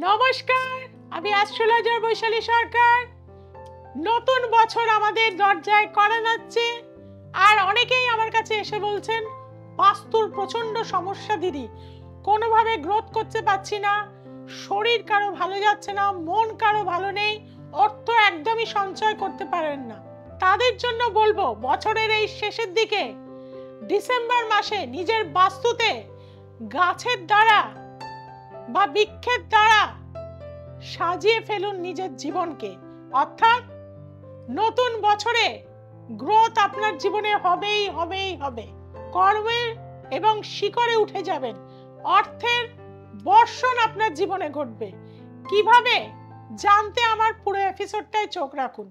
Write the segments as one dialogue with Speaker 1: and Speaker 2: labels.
Speaker 1: নমস্কার, আমি অ্যাস্ট্রোলজার বৈশালী সরকার। নতুন বছর আমাদের দরজায় কড়া নাড়ছে, আর অনেকেই আমার কাছে এসে বলছেন বাস্তুর প্রচন্ড সমস্যা দিদি, কোনোভাবে গ্রোথ করতে পারছি না, শরীর কারো ভালো যাচ্ছে না, মন কারো ভালো নেই, অর্থ একদমই সঞ্চয় করতে পারেন না। তাদের জন্য বলবো, বছরের এই শেষের দিকে ডিসেম্বর মাসে নিজের বাস্তুতে গাছের দ্বারা বা বৃক্ষের দ্বারা সাজিয়ে ফেলুন নিজের জীবনকে। অর্থাৎ নতুন বছরে গ্রোথ আপনার জীবনে হবেই হবে। কর্মের এবং শিখরে উঠে যাবেন, অর্থের বর্ষণ আপনার জীবনে ঘটবে। কিভাবে জানতে আমার পুরো এপিসোডটায় চোখ রাখুন।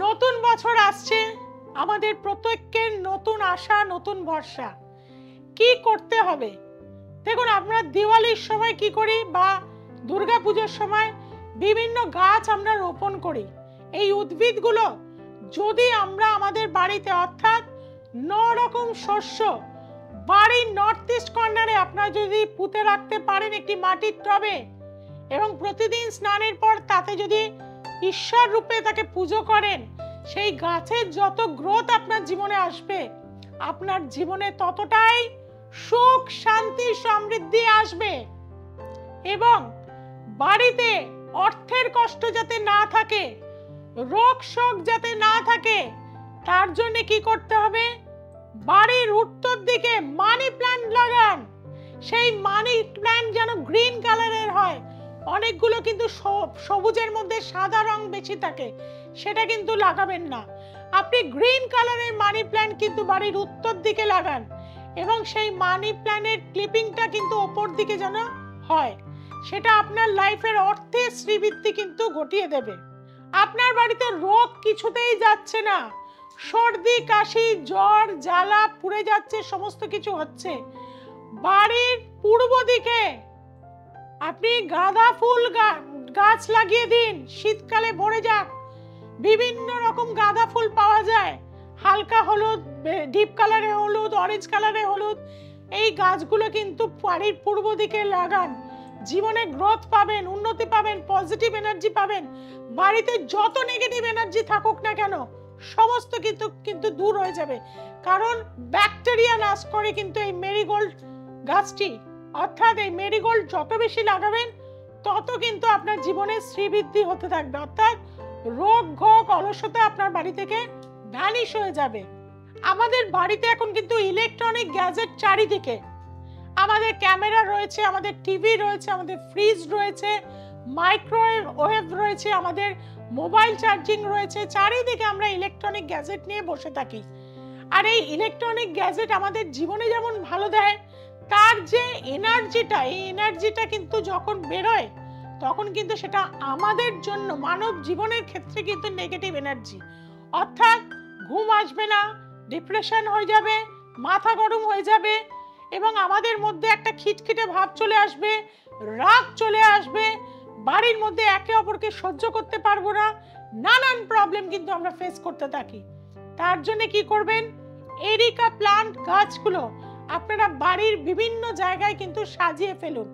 Speaker 1: নতুন বছর আসছে, আমাদের প্রত্যেকের নতুন আশা, নতুন ভরসা। কি করতে হবে দেখুন, আমরা দিওয়ালির সময় কি করি বা দুর্গাপূজার সময় বিভিন্ন গাছ আমরা রোপণ করি। এই উদ্ভিদগুলো যদি আমরা আমাদের বাড়িতে, অর্থাৎ 9 রকম শস্য বাড়ির নর্থ ইস্ট কর্নারে আপনারা যদি পুঁতে রাখতে পারেন একটি মাটির টবে, এবং প্রতিদিন স্নানের পর তাতে যদি ঈশ্বর রূপে তাকে পুজো করেন, সেই গাছের যত গ্রোথ আপনার জীবনে আসবে, আপনার জীবনে ততটাই সুখ, শান্তি, সমৃদ্ধি আসবে। এবং বাড়িতে অর্থের কষ্ট যাতে না থাকে, রোগ শোক যাতে না থাকে, তার জন্য কি করতে হবে? বাড়ির উত্তর দিকে মানি প্ল্যান্ট লাগান। সেই মানি প্ল্যান্ট যেন গ্রিন কালারের হয়। অনেকগুলো কিন্তু সবুজের মধ্যে সাদা রং বেশি থাকে, সেটা কিন্তু লাগাবেন না। আপনি গ্রিন কালারের মানি প্ল্যান্ট কিন্তু বাড়ির উত্তর দিকে লাগান, এবং সেই মানি প্ল্যান্টের ক্লিপিংটা কিন্তু ওপর দিকে যেন হয়। সেটা আপনার লাইফের অর্থের শ্রীবৃদ্ধি কিন্তু ঘটিয়ে দেবে। আপনার বাড়িতে রোগ কিছুতেই যাচ্ছে না, সর্দি, কাশি, জ্বর, জ্বালা, পুড়ে যাচ্ছে, সমস্ত কিছু হচ্ছে। বাড়ির পূর্ব দিকে আপনি গাঁদা ফুল গাছ লাগিয়ে দিন, শীতকালে ভরে যাক। বিভিন্ন রকম গাঁদা ফুল পাওয়া যায়, হালকা হলুদ, ডিপ কালারে হলুদ, অরেঞ্জ কালারে হলুদ। এই গাছগুলো কিন্তু বাড়ির পূর্ব দিকে লাগান। জীবনে গ্রোথ পাবেন, উন্নতি পাবেন, পজিটিভ এনার্জি পাবেন। বাড়িতে যত নেগেটিভ এনার্জি থাকুক না কেন, সমস্ত কিন্তু দূর হয়ে যাবে। কারণ ব্যাকটেরিয়া নাশ করে কিন্তু এই মেরিগোল্ড গাছটি। অর্থাৎ এই মেরিগোল্ড যত বেশি লাগাবেন, তত কিন্তু আপনার জীবনে শ্রীবৃদ্ধি হতে থাকবে। অর্থাৎ রোগ ঘোগ, অলসতা আপনার বাড়ি থেকে ভ্যানিশ হয়ে যাবে। আমাদের বাড়িতে এখন কিন্তু ইলেকট্রনিক গ্যাজেট চারিদিকে। আমাদের ক্যামেরা রয়েছে, আমাদের টিভি রয়েছে, আমাদের ফ্রিজ রয়েছে, মাইক্রোওয়েভ রয়েছে, আমাদের মোবাইল চার্জিং রয়েছে। চারিদিকে আমরা ইলেকট্রনিক গ্যাজেট নিয়ে বসে থাকি। আর এই ইলেকট্রনিক গ্যাজেট আমাদের জীবনে যেমন ভালো দেয়, তার যে এনার্জিটা, এই এনার্জিটা কিন্তু যখন বেরোয়, তখন কিন্তু সেটা আমাদের জন্য, মানব জীবনের ক্ষেত্রে কিন্তু নেগেটিভ এনার্জি। অর্থাৎ ঘুম আসবে না, ডিপ্রেশন হয়ে যাবে, মাথা গরম হয়ে যাবে, এবং আমাদের মধ্যে একটা খিটখিটে ভাব চলে আসবে, রাগ চলে আসবে, বাড়ির মধ্যে একে অপরকে সহ্য করতে পারবো না, নানান প্রবলেম কিন্তু আমরা ফেস করতে থাকি। তার জন্য কি করবেন? এরিকা প্লান্ট গাছগুলো আপনারা বাড়ির বিভিন্ন জায়গায় কিন্তু সাজিয়ে ফেলুন।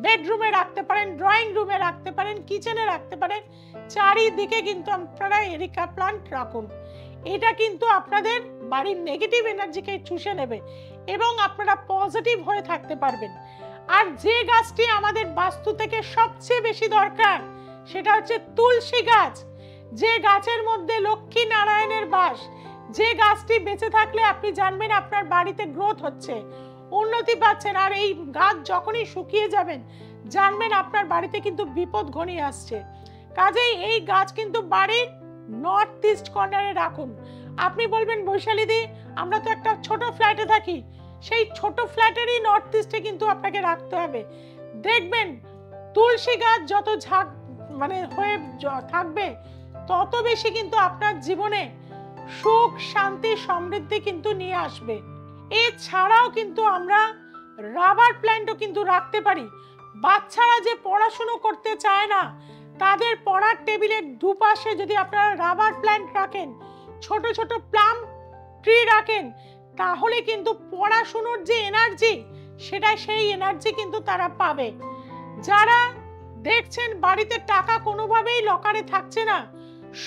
Speaker 1: বেডরুমে রাখতে পারেন, ড্রয়িং রুমে রাখতে পারেন, কিচেনে রাখতে পারেন। চারিদিকে কিন্তু আপনারা এরিকা প্লান্ট রাখুন। এটা কিন্তু আপনাদের বাড়ির নেগেটিভ এনার্জিকে চুষে নেবে, এবং আপনারা পজিটিভ হয়ে থাকতে পারবেন। আর যে গাছটি আমাদের বাস্তু থেকে সবচেয়ে বেশি দরকার, সেটা হচ্ছে তুলসী গাছ। যে গাছের মধ্যে লক্ষ্মী নারায়ণের বাস, যে গাছটি বেঁচে থাকলে আপনি জানবেন আপনার বাড়িতে গ্রোথ হচ্ছে, উন্নতি পাচ্ছেন। আর এই গাছ যখনই শুকিয়ে যাবেন, জানবেন আপনার বাড়িতে কিন্তু বিপদ ঘনিয়ে আসছে। কাজেই এই গাছ কিন্তু বাড়ির নর্থ ইস্ট কর্নারে রাখুন। আপনি বলবেন, বৈশালী দি, আমরা তো একটা ছোট ফ্ল্যাটে থাকি, সেই ছোট ফ্ল্যাটেরই নর্থ ইস্টে কিন্তু আপনাকে রাখতে হবে। দেখবেন তুলসী গাছ যত ঝাঁক হয়ে থাকবে, তত বেশি কিন্তু আপনার জীবনে সুখ, শান্তি, সমৃদ্ধি কিন্তু নিয়ে আসবে। এছাড়াও কিন্তু আমরা রাবার প্ল্যান্টও কিন্তু রাখতে পারি। বাচ্চারা যে পড়াশুনো করতে চায় না, তাদের পড়ার টেবিলের দুপাশে যদি আপনারা রাবার প্ল্যান্ট রাখেন, ছোট ছোট প্লাম ট্রি রাখেন, তাহলে কিন্তু পড়াশুনোর যে এনার্জি, সেই এনার্জি কিন্তু তারা পাবে। যারা দেখছেন বাড়িতে টাকা কোনোভাবেই লকারে থাকছে না,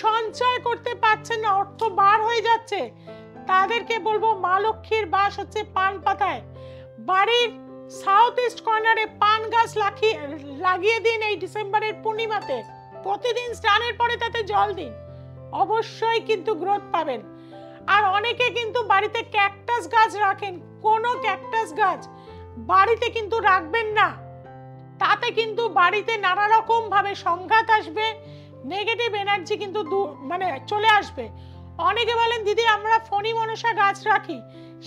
Speaker 1: সঞ্চয় করতে পারছেন না, অর্থ বার হয়ে যাচ্ছে, তাদেরকে বলবো মা লক্ষ্মীর বাস হচ্ছে পান পাতায়। বাড়ির সাউথ ইস্ট কর্নারে পান গাছ লাগিয়ে দিন এই ডিসেম্বরের পূর্ণিমাতে। প্রতিদিন স্নানের পরে তাতে জল দিন, অবশ্যই কিন্তু গ্রোথ পাবেন। আর অনেকে কিন্তু বাড়িতে ক্যাকটাস গাছ রাখেন, কোনো ক্যাকটাস গাছ বাড়িতে কিন্তু রাখবেন না। তাতে কিন্তু বাড়িতে নানা রকম ভাবে সংঘাত আসবে, নেগেটিভ এনার্জি কিন্তু চলে আসবে। অনেকে বলেন দিদি আমরা ফণি মনসা গাছ রাখি,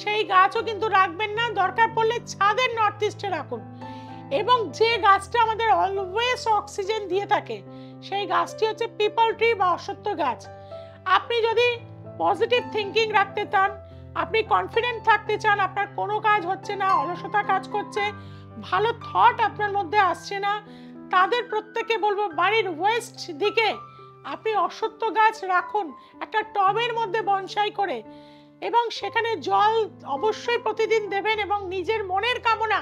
Speaker 1: সেই গাছও কিন্তু রাখবেন না। দরকার পড়লে ছাদের নর্থ ইস্টে রাখুন। এবং যে গাছটা আমাদের অলওয়েজ অক্সিজেন দিয়ে থাকে, সেই গাছটি হচ্ছে পিপল ট্রি বা অশ্বত্থ গাছ। আপনি যদি পজিটিভ থিঙ্কিং রাখতে চান, আপনি কনফিডেন্ট থাকতে চান, আপনার কোনো কাজ হচ্ছে না, অলসতা কাজ করছে, ভালো থট আপনার মধ্যে আসছে না, তাদের প্রত্যেককে বলবো বাড়ির ওয়েস্ট দিকে আপনি অশ্বত্থ গাছ রাখুন একটা টবের মধ্যে বনসাই করে, এবং সেখানে জল অবশ্যই প্রতিদিন দেবেন। এবং নিজের মনের কামনা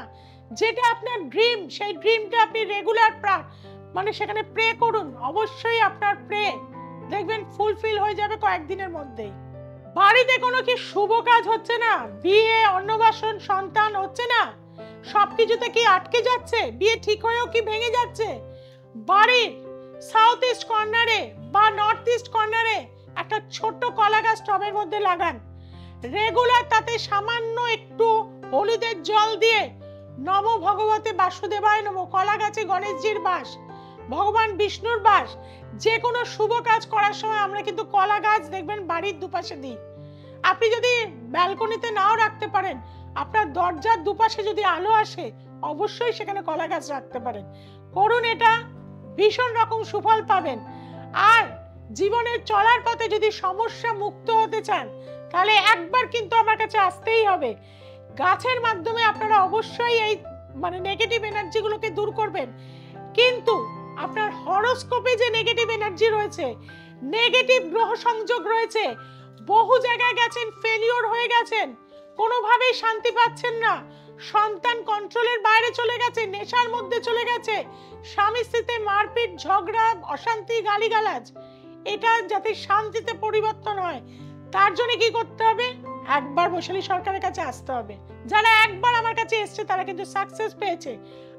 Speaker 1: যেটা আপনার ড্রিম, সেই ড্রিমটা আপনি রেগুলার সেখানে প্রে করুন। অবশ্যই আপনার প্রে দেখবেন ফুলফিল হয়ে যাবে কয়েকদিনের মধ্যেই। বাড়িতে কোনো কি শুভ কাজ হচ্ছে না, বিয়ে, অন্নবাসন, সন্তান হচ্ছে না, সবকিছুতে কি আটকে যাচ্ছে, বিয়ে ঠিক হয়েও কি ভেঙে যাচ্ছে, বাড়ির সাউথ ইস্ট কর্নারে বা নর্থ ইস্ট কর্নারে একটা ছোট্ট কলা গাছ টবের মধ্যে লাগান। রেগুলার তাতে সামান্য একটু হলুদের জল দিয়ে নম ভগবতে বাসুদেবায় নম, কলা গাছে গণেশজির বাস, ভগবান বিষ্ণুর বাস। যে কোনো শুভ কাজ করার সময় আমরা কিন্তু কলা গাছ দেখবেন বাড়ির দুপাশে দিই। আপনি যদি ব্যালকনিতে নাও রাখতে পারেন, আপনার দরজার দুপাশে যদি আলো আসে, অবশ্যই সেখানে কলা গাছ রাখতে পারেন। করুন এটা, ভীষণ রকম সুফল পাবেন। আর জীবনের চলার পথে যদি সমস্যা মুক্ত হতে চান, তাহলে একবার কিন্তু আমার কাছে আসতেই হবে। গাছের মাধ্যমে আপনারা অবশ্যই এই নেগেটিভ এনার্জি গুলোকে দূর করবেন। কিন্তু আপনার হরোস্কোপে যে নেগেটিভ এনার্জি রয়েছে, নেগেটিভ গ্রহ সংযোগ রয়েছে, বহু জায়গায় গেছেন, ফেলিওর হয়ে গেছেন, কোনোভাবেই শান্তি পাচ্ছেন না, সন্তান কন্ট্রোলের বাইরে চলে গেছে, নেশার মধ্যে চলে গেছে, স্বামী স্ত্রীতে মারপিট, ঝগড়া, অশান্তি, গালিগালাজ, এটা যাতে শান্তিতে পরিবর্তন হয়, তার জন্য কি করতে হবে? একবার বৈশালী সরকারের কাছে আসতে হবে। যারা একবার আমার কাছে এসছে তারা কিন্তু সাকসেস পেয়েছে।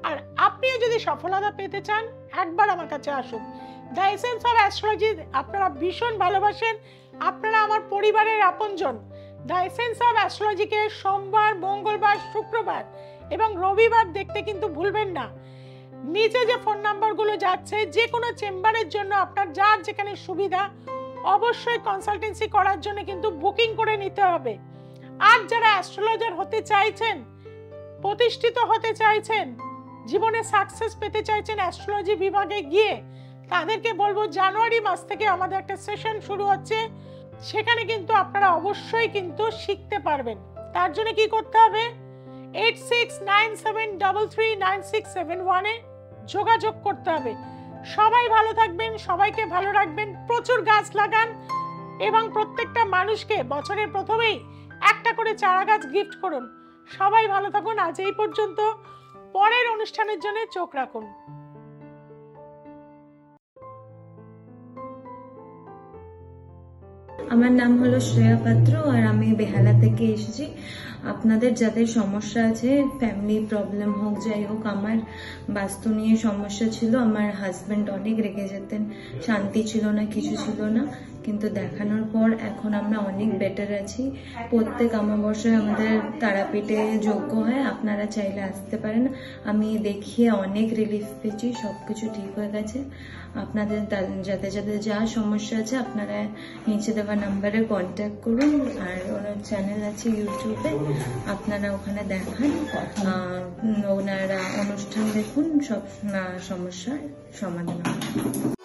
Speaker 1: আর আপনিও যদি সফলতা পেতে চান, একবার আমার কাছে আসুন। দ্য এসেন্স অফ অ্যাস্ট্রোলজি আপনারা ভীষণ ভালোবাসেন, আপনারা আমার পরিবারের আপনজন। দ্য এসেন্স অফ অ্যাস্ট্রোলজিকে সোমবার, মঙ্গলবার, শুক্রবার এবং রবিবার দেখতে কিন্তু ভুলবেন না। নিচে যে ফোন নাম্বারগুলো যাচ্ছে, যে কোনো চেম্বারের জন্য আপনার যার যেখানে সুবিধা, অবশ্যই কনসালটেন্সি করার জন্য কিন্তু বুকিং করে নিতে হবে। আর যারা অ্যাস্ট্রোলজার হতে চাইছেন, প্রতিষ্ঠিত হতে চাইছেন, জীবনে সাকসেস পেতে চাইছেন অ্যাস্ট্রোলজি বিভাগে গিয়ে, তাদেরকে বলবো জানুয়ারি মাস থেকে আমাদের একটা সেশন শুরু হচ্ছে। সেখানে কিন্তু আপনারা অবশ্যই কিন্তু শিখতে পারবেন। তার জন্য কি করতে হবে? 8697339671 এ যোগাযোগ করতে হবে। সবাই ভালো থাকবেন, সবাইকে ভালো রাখবেন, প্রচুর গাছ লাগান এবং প্রত্যেকটা মানুষকে বছরের প্রথমেই একটা করে চারা গাছ গিফট করুন। সবাই ভালো থাকুন। আজ এই পর্যন্ত, পরের অনুষ্ঠানের জন্য চোখ রাখুন।
Speaker 2: আমার নাম হলো শ্রেয়া পাত্র আর আমি বেহালা থেকে এসেছি। আপনাদের যাদের সমস্যা আছে, ফ্যামিলি প্রবলেম হোক, যাই হোক, আমার বাস্তু নিয়ে সমস্যা ছিল। আমার হাজবেন্ড অনেক রেগে যেতেন, শান্তি ছিল না, কিছু ছিল না, কিন্তু দেখানোর পর এখন আমরা অনেক বেটার আছি। প্রত্যেক অমাবস্যায় আমাদের তারাপীঠে যজ্ঞ হয়, আপনারা চাইলে আসতে পারেন। আমি দেখিয়ে অনেক রিলিফ পেয়েছি, সবকিছু ঠিক হয়ে গেছে। আপনাদের যাদের যাদের যা সমস্যা আছে আপনারা নিচে দেওয়া নাম্বারে কন্ট্যাক্ট করুন। আর ওনার চ্যানেল আছে ইউটিউবে, আপনারা ওখানে দেখান, ওনারা অনুষ্ঠান দেখুন, সব সমস্যার সমাধান হবে।